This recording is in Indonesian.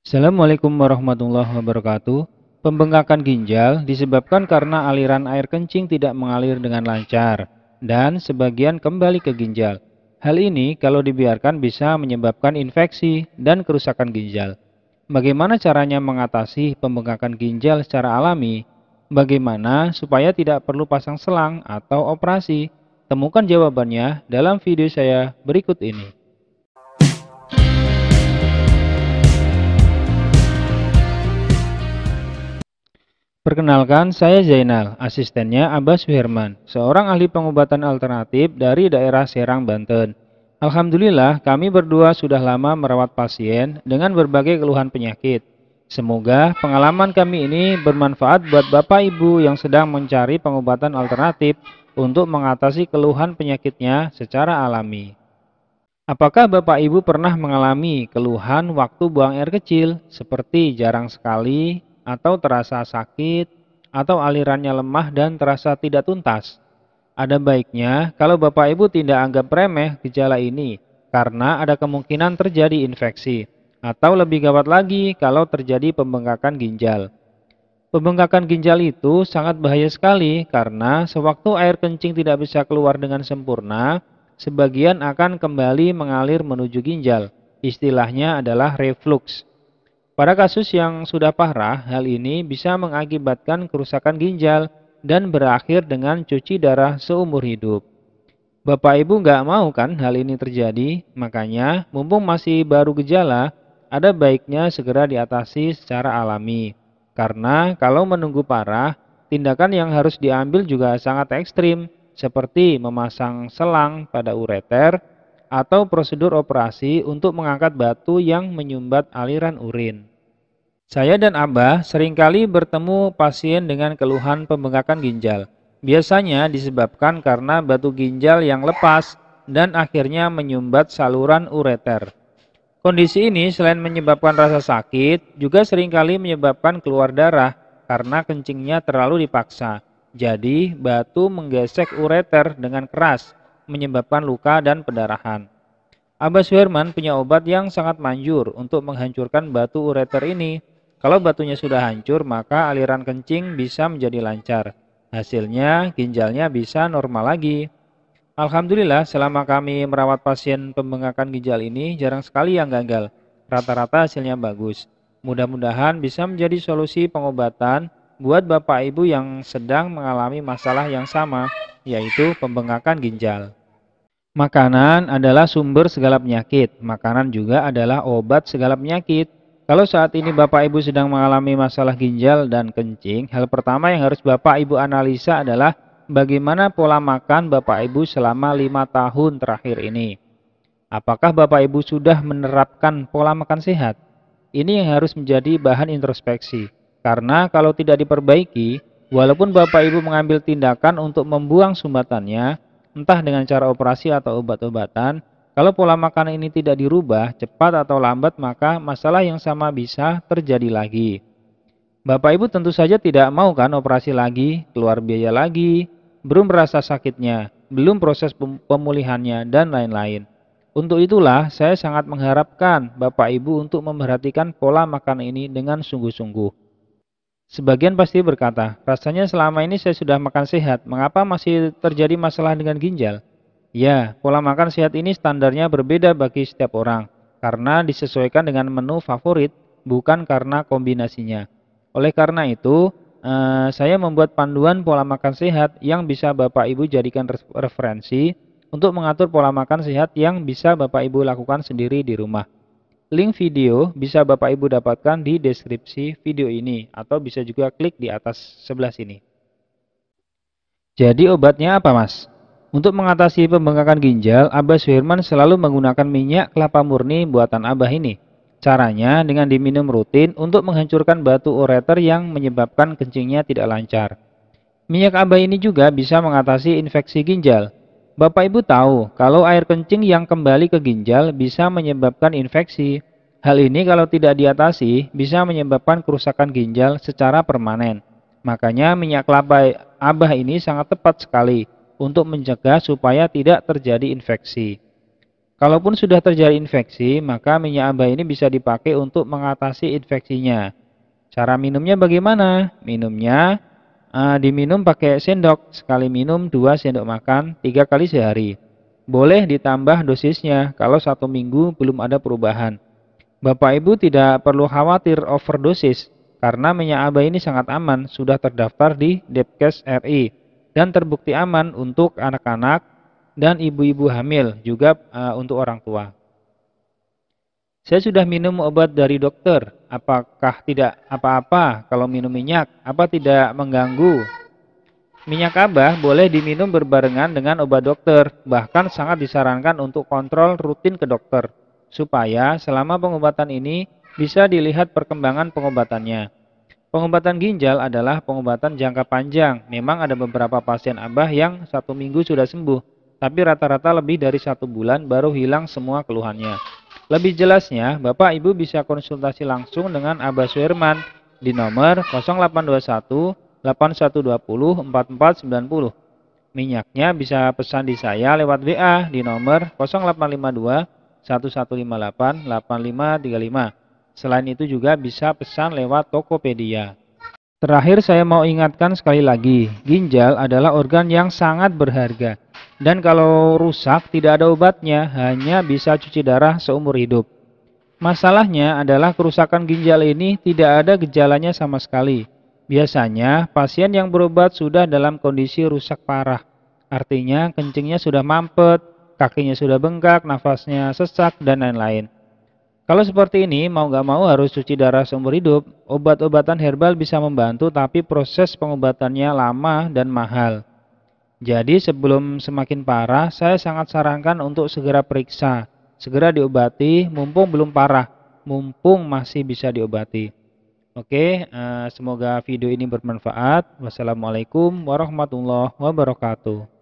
Assalamualaikum warahmatullahi wabarakatuh. Pembengkakan ginjal disebabkan karena aliran air kencing tidak mengalir dengan lancar dan sebagian kembali ke ginjal. Hal ini kalau dibiarkan bisa menyebabkan infeksi dan kerusakan ginjal. Bagaimana caranya mengatasi pembengkakan ginjal secara alami? Bagaimana supaya tidak perlu pasang selang atau operasi? Temukan jawabannya dalam video saya berikut ini. Perkenalkan, saya Zainal, asistennya Abbas Suherman, seorang ahli pengobatan alternatif dari daerah Serang, Banten. Alhamdulillah, kami berdua sudah lama merawat pasien dengan berbagai keluhan penyakit. Semoga pengalaman kami ini bermanfaat buat Bapak Ibu yang sedang mencari pengobatan alternatif untuk mengatasi keluhan penyakitnya secara alami. Apakah Bapak Ibu pernah mengalami keluhan waktu buang air kecil, seperti jarang sekali, atau terasa sakit, atau alirannya lemah dan terasa tidak tuntas? Ada baiknya kalau Bapak Ibu tidak anggap remeh gejala ini, karena ada kemungkinan terjadi infeksi, atau lebih gawat lagi kalau terjadi pembengkakan ginjal. Pembengkakan ginjal itu sangat bahaya sekali karena sewaktu air kencing tidak bisa keluar dengan sempurna, sebagian akan kembali mengalir menuju ginjal. Istilahnya adalah reflux. Pada kasus yang sudah parah, hal ini bisa mengakibatkan kerusakan ginjal dan berakhir dengan cuci darah seumur hidup. Bapak Ibu nggak mau kan hal ini terjadi, makanya mumpung masih baru gejala, ada baiknya segera diatasi secara alami. Karena kalau menunggu parah, tindakan yang harus diambil juga sangat ekstrim, seperti memasang selang pada ureter atau prosedur operasi untuk mengangkat batu yang menyumbat aliran urin. Saya dan Abah seringkali bertemu pasien dengan keluhan pembengkakan ginjal. Biasanya disebabkan karena batu ginjal yang lepas dan akhirnya menyumbat saluran ureter. Kondisi ini selain menyebabkan rasa sakit, juga seringkali menyebabkan keluar darah karena kencingnya terlalu dipaksa. Jadi, batu menggesek ureter dengan keras, menyebabkan luka dan pendarahan. Abah Suherman punya obat yang sangat manjur untuk menghancurkan batu ureter ini. Kalau batunya sudah hancur, maka aliran kencing bisa menjadi lancar. Hasilnya, ginjalnya bisa normal lagi. Alhamdulillah, selama kami merawat pasien pembengkakan ginjal ini, jarang sekali yang gagal. Rata-rata hasilnya bagus. Mudah-mudahan bisa menjadi solusi pengobatan buat Bapak Ibu yang sedang mengalami masalah yang sama, yaitu pembengkakan ginjal. Makanan adalah sumber segala penyakit. Makanan juga adalah obat segala penyakit. Kalau saat ini Bapak Ibu sedang mengalami masalah ginjal dan kencing, hal pertama yang harus Bapak Ibu analisa adalah bagaimana pola makan Bapak Ibu selama 5 tahun terakhir ini. Apakah Bapak Ibu sudah menerapkan pola makan sehat? Ini yang harus menjadi bahan introspeksi. Karena kalau tidak diperbaiki, walaupun Bapak Ibu mengambil tindakan untuk membuang sumbatannya, entah dengan cara operasi atau obat-obatan, kalau pola makan ini tidak dirubah, cepat atau lambat maka masalah yang sama bisa terjadi lagi. Bapak Ibu tentu saja tidak mau kan operasi lagi, keluar biaya lagi, belum rasa sakitnya, belum proses pemulihannya, dan lain-lain. Untuk itulah saya sangat mengharapkan Bapak Ibu untuk memperhatikan pola makan ini dengan sungguh-sungguh. Sebagian pasti berkata, rasanya selama ini saya sudah makan sehat, mengapa masih terjadi masalah dengan ginjal? Ya, pola makan sehat ini standarnya berbeda bagi setiap orang, karena disesuaikan dengan menu favorit, bukan karena kombinasinya. Oleh karena itu, saya membuat panduan pola makan sehat yang bisa Bapak Ibu jadikan referensi untuk mengatur pola makan sehat yang bisa Bapak Ibu lakukan sendiri di rumah. Link video bisa Bapak Ibu dapatkan di deskripsi video ini atau bisa juga klik di atas sebelah sini. Jadi obatnya apa Mas? Untuk mengatasi pembengkakan ginjal, Abah Suherman selalu menggunakan minyak kelapa murni buatan Abah ini. Caranya dengan diminum rutin untuk menghancurkan batu ureter yang menyebabkan kencingnya tidak lancar. Minyak Abah ini juga bisa mengatasi infeksi ginjal. Bapak Ibu tahu kalau air kencing yang kembali ke ginjal bisa menyebabkan infeksi. Hal ini kalau tidak diatasi bisa menyebabkan kerusakan ginjal secara permanen. Makanya minyak kelapa Abah ini sangat tepat sekali untuk mencegah supaya tidak terjadi infeksi. Kalaupun sudah terjadi infeksi, maka minyak aba ini bisa dipakai untuk mengatasi infeksinya. Cara minumnya bagaimana? Minumnya diminum pakai sendok, sekali minum 2 sendok makan 3 kali sehari. Boleh ditambah dosisnya kalau 1 minggu belum ada perubahan. Bapak Ibu tidak perlu khawatir overdosis karena minyak aba ini sangat aman, sudah terdaftar di Depkes RI dan terbukti aman untuk anak-anak dan ibu-ibu hamil, juga untuk orang tua. Saya sudah minum obat dari dokter. Apakah tidak apa-apa kalau minum minyak? Apa tidak mengganggu? Minyak aba boleh diminum berbarengan dengan obat dokter. Bahkan sangat disarankan untuk kontrol rutin ke dokter. Supaya selama pengobatan ini bisa dilihat perkembangan pengobatannya. Pengobatan ginjal adalah pengobatan jangka panjang. Memang ada beberapa pasien abah yang 1 minggu sudah sembuh. Tapi rata-rata lebih dari 1 bulan baru hilang semua keluhannya. Lebih jelasnya, Bapak Ibu bisa konsultasi langsung dengan Abah Suherman di nomor 0821 8120 4490. Minyaknya bisa pesan di saya lewat WA di nomor 0852 1158 8535. Selain itu juga bisa pesan lewat Tokopedia. Terakhir saya mau ingatkan sekali lagi, ginjal adalah organ yang sangat berharga. Dan kalau rusak tidak ada obatnya, hanya bisa cuci darah seumur hidup. Masalahnya adalah kerusakan ginjal ini tidak ada gejalanya sama sekali. Biasanya pasien yang berobat sudah dalam kondisi rusak parah. Artinya kencingnya sudah mampet, kakinya sudah bengkak, nafasnya sesak, dan lain-lain. Kalau seperti ini, mau nggak mau harus cuci darah seumur hidup. Obat-obatan herbal bisa membantu, tapi proses pengobatannya lama dan mahal. Jadi sebelum semakin parah, saya sangat sarankan untuk segera periksa. Segera diobati, mumpung belum parah, mumpung masih bisa diobati. Oke, semoga video ini bermanfaat. Wassalamualaikum warahmatullahi wabarakatuh.